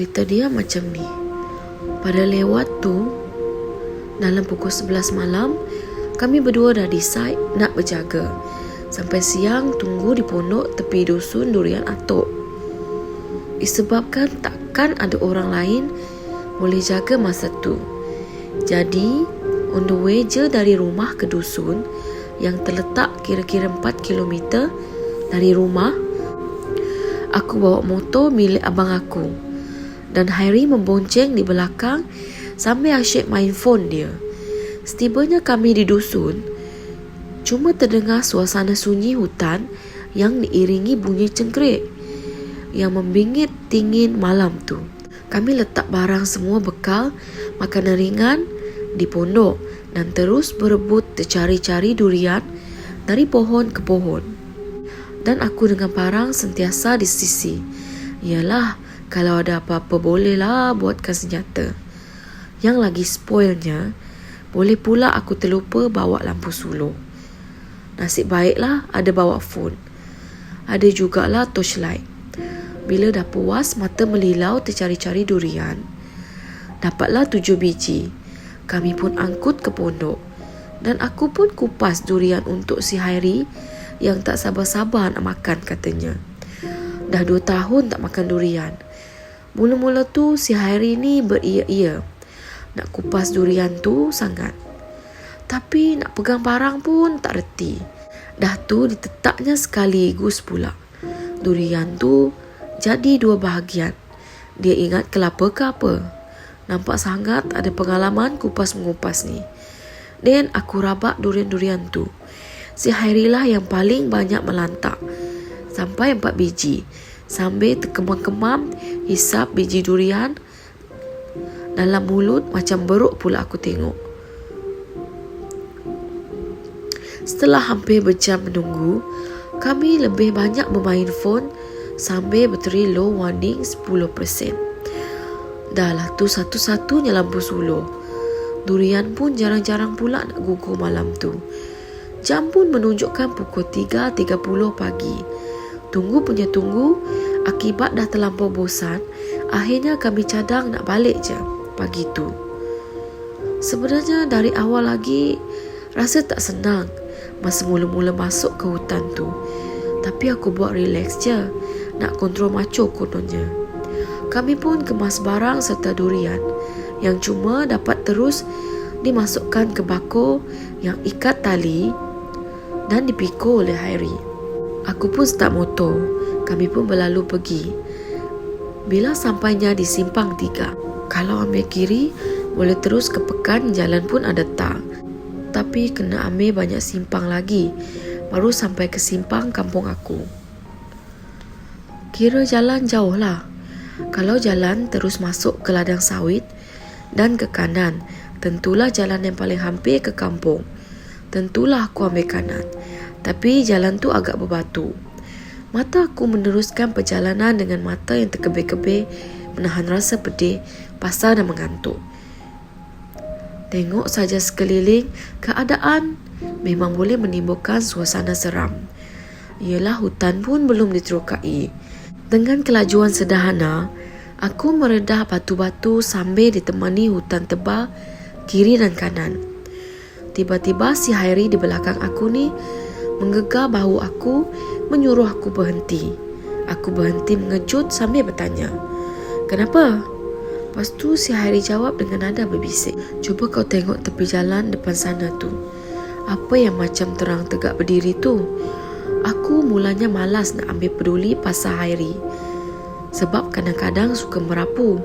Cerita dia macam ni. Pada lewat tu, dalam pukul 11 malam, kami berdua dah decide nak berjaga. Sampai siang tunggu di pondok tepi dusun Durian Atok. Disebabkan takkan ada orang lain boleh jaga masa tu. Jadi, on the way je dari rumah ke dusun yang terletak kira-kira 4 km dari rumah, aku bawa motor milik abang aku dan Hairi membonceng di belakang sambil asyik main phone dia. Setibanya kami di dusun, cuma terdengar suasana sunyi hutan yang diiringi bunyi cengkerik yang membingit dingin malam tu. Kami letak barang semua bekal makanan ringan di pondok dan terus berebut tercari-cari durian dari pohon ke pohon. Dan aku dengan Parang sentiasa di sisi. Yalah, kalau ada apa-apa bolehlah buatkan senjata. Yang lagi spoilnya, boleh pula aku terlupa bawa lampu suluh. Nasib baiklah ada bawa phone. Ada jugalah torchlight. Bila dah puas mata melilau tercari-cari durian, dapatlah 7 biji. Kami pun angkut ke pondok. Dan aku pun kupas durian untuk si Hairi yang tak sabar-sabar nak makan katanya. Dah 2 tahun tak makan durian. Mula-mula tu si Hairi ni beria-ia nak kupas durian tu sangat. Tapi nak pegang Parang pun tak reti. Dah tu ditetaknya sekaligus pula. Durian tu jadi 2 bahagian. Dia ingat kelapa ke apa. Nampak sangat ada pengalaman kupas-mengupas ni. Dan aku rabak durian-durian tu. Si Hairi lah yang paling banyak melantak. Sampai 4 biji. Sambil terkemam-kemam hisap biji durian. Dalam mulut macam beruk pula aku tengok. Setelah hampir berjam menunggu, kami lebih banyak bermain phone sambil berteri low warning 10%. Dahlah tu satu-satunya lampu suluh. Durian pun jarang-jarang pula nak gugur malam tu. Jam pun menunjukkan pukul 3.30 pagi. Tunggu punya tunggu, akibat dah terlampau bosan, akhirnya kami cadang nak balik je pagi tu. Sebenarnya dari awal lagi rasa tak senang masa mula-mula masuk ke hutan tu. Tapi aku buat relax je, nak kontrol maco kononnya. Kami pun kemas barang serta durian yang cuma dapat terus dimasukkan ke bako yang ikat tali dan dipikul oleh Hairi. Aku pun start motor. Kami pun berlalu pergi. Bila sampainya di simpang 3, kalau ambil kiri boleh terus ke Pekan, jalan pun ada tar. Tapi kena ambil banyak simpang lagi baru sampai ke simpang kampung aku. Kira jalan jauh lah. Kalau jalan terus masuk ke ladang sawit dan ke kanan, tentulah jalan yang paling hampir ke kampung. Tentulah aku ambil kanan. Tapi jalan tu agak berbatu. Mata aku meneruskan perjalanan dengan mata yang terkebir-kebir, menahan rasa pedih, pasal dan mengantuk. Tengok saja sekeliling, keadaan memang boleh menimbulkan suasana seram. Ialah hutan pun belum diterokai. Dengan kelajuan sederhana, aku meredah batu-batu sambil ditemani hutan tebal kiri dan kanan. Tiba-tiba si Hairi di belakang aku ni menggegar bahu aku, menyuruh aku berhenti. Aku berhenti mengejut sambil bertanya, "Kenapa?" Lepas tu si Hairi jawab dengan nada berbisik, "Cuba kau tengok tepi jalan depan sana tu. Apa yang macam terang tegak berdiri tu?" Aku mulanya malas nak ambil peduli pasal Hairi, sebab kadang-kadang suka merapu.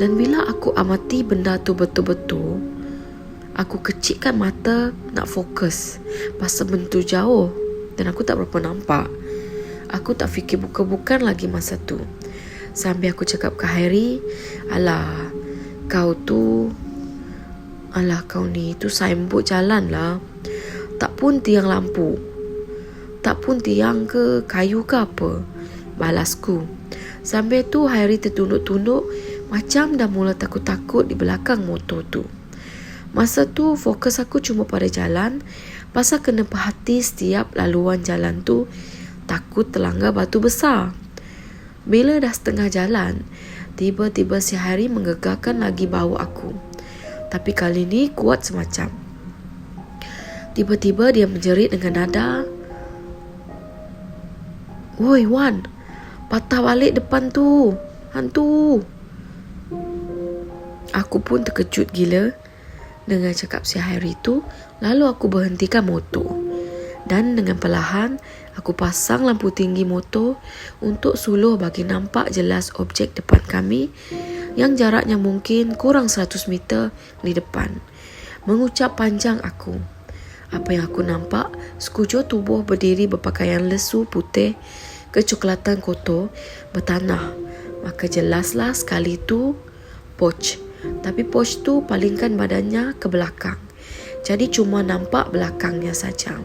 Dan bila aku amati benda tu betul-betul, aku kecikkan mata nak fokus pasal bentuk jauh dan aku tak berapa nampak. Aku tak fikir bukan-bukan lagi masa tu. Sambil aku cakap ke Hairi, Alah kau ni tu signboard jalan lah. Tak pun tiang lampu, tak pun tiang ke kayu ke apa," balasku. Sambil tu Hairi tertunduk-tunduk macam dah mula takut-takut di belakang motor tu. Masa tu fokus aku cuma pada jalan, pasal kena perhati setiap laluan jalan tu, takut terlanggar batu besar. Bila dah setengah jalan, tiba-tiba si Harry menggegarkan lagi bahu aku. Tapi kali ni kuat semacam. Tiba-tiba dia menjerit dengan nada, "Woi Wan, patah balik depan tu, hantu." Aku pun terkejut gila dengan cakap si Harry tu. Lalu aku berhentikan motor. Dan dengan perlahan, aku pasang lampu tinggi motor untuk suluh bagi nampak jelas objek depan kami yang jaraknya mungkin kurang 100 meter di depan. Mengucap panjang aku. Apa yang aku nampak, sekujur tubuh berdiri berpakaian lesu putih kecoklatan kotor bertanah. Maka jelaslah sekali tu Poch. Tapi Poch tu palingkan badannya ke belakang. Jadi cuma nampak belakangnya saja.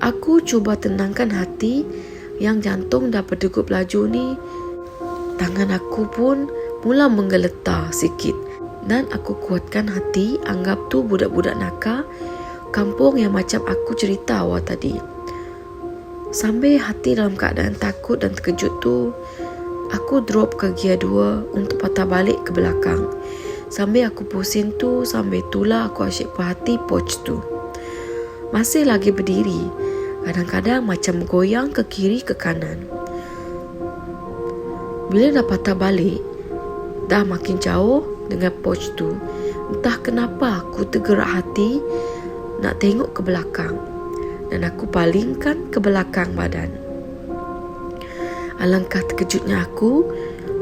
Aku cuba tenangkan hati yang jantung dah berdegup laju ni. Tangan aku pun mula menggeletar sikit. Dan aku kuatkan hati anggap tu budak-budak nakal kampung yang macam aku cerita awal tadi. Sambil hati dalam keadaan takut dan terkejut tu, aku drop ke gear 2 untuk patah balik ke belakang. Sambil aku pusing tu, sambil itulah aku asyik perhati Poch tu. Masih lagi berdiri, kadang-kadang macam goyang ke kiri ke kanan. Bila dah patah balik, dah makin jauh dengan Poch tu, entah kenapa aku tergerak hati nak tengok ke belakang. Dan aku palingkan ke belakang badan. Alangkah terkejutnya aku,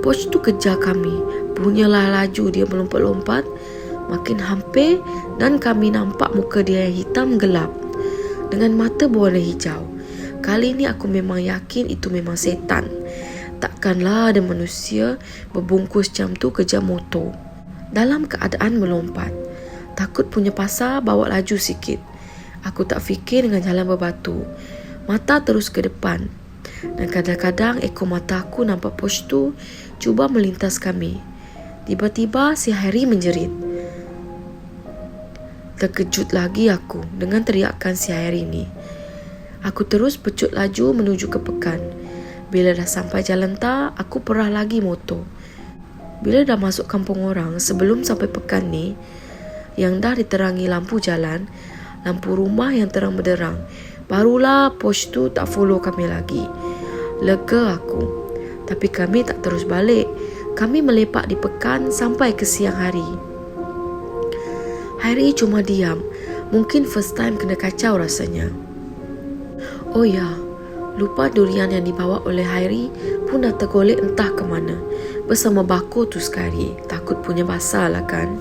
Poch tu kejar kami. Punyalah laju dia melompat-lompat, makin hampir dan kami nampak muka dia yang hitam gelap dengan mata berwarna hijau. Kali ni aku memang yakin itu memang setan. Takkanlah ada manusia berbungkus macam tu kejar motor dalam keadaan melompat. Takut punya pasal bawa laju sikit. Aku tak fikir dengan jalan berbatu. Mata terus ke depan. Dan kadang-kadang ekor mata aku nampak Poch tu cuba melintas kami. Tiba-tiba si Harry menjerit. Terkejut lagi aku dengan teriakan si Harry ni. Aku terus pecut laju menuju ke pekan. Bila dah sampai jalan tak, aku perah lagi motor. Bila dah masuk kampung orang, sebelum sampai pekan ni, yang dah diterangi lampu jalan, lampu rumah yang terang benderang, barulah Poch tu tak follow kami lagi. Lega aku. Tapi kami tak terus balik. Kami melepak di pekan sampai ke siang hari. Harry cuma diam. Mungkin first time kena kacau rasanya. Oh ya, lupa durian yang dibawa oleh Harry pun dah tergolek entah ke mana bersama bako tu sekali. Takut punya basah lah kan.